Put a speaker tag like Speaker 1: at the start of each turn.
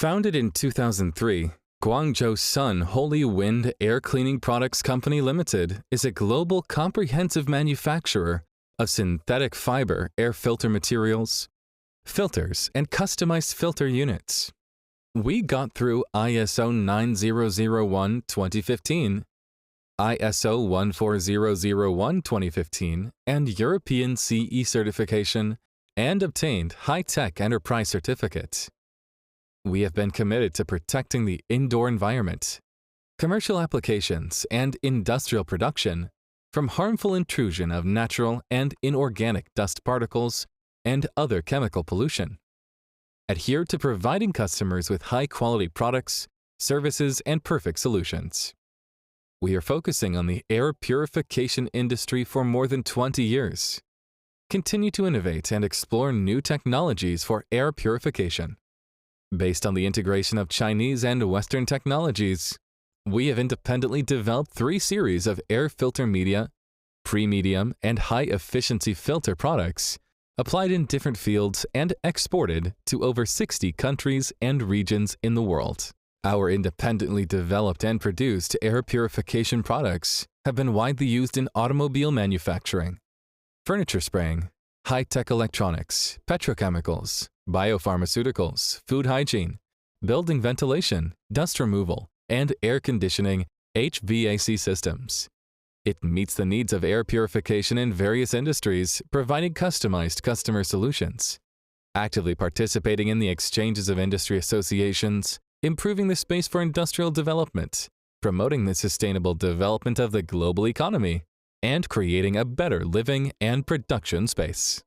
Speaker 1: Founded in 2003, Guangzhou Sun Holy Wind Air Cleaning Products Company Limited is a global comprehensive manufacturer of synthetic fiber air filter materials, filters, and customized filter units. We got through ISO 9001-2015, ISO 14001-2015, and European CE certification, and obtained high-tech enterprise certificate. We have been committed to protecting the indoor environment, commercial applications, and industrial production from harmful intrusion of natural and inorganic dust particles and other chemical pollution. Adhere to providing customers with high-quality products, services, and perfect solutions. We are focusing on the air purification industry for more than 20 years. Continue to innovate and explore new technologies for air purification. Based on the integration of Chinese and Western technologies, we have independently developed 3 series of air filter media, pre-medium, and high-efficiency filter products applied in different fields and exported to over 60 countries and regions in the world. Our independently developed and produced air purification products have been widely used in automobile manufacturing, furniture spraying, high-tech electronics, petrochemicals, biopharmaceuticals, food hygiene, building ventilation, dust removal, and air conditioning HVAC systems. It meets the needs of air purification in various industries, providing customized customer solutions, actively participating in the exchanges of industry associations, improving the space for industrial development, promoting the sustainable development of the global economy, and creating a better living and production space.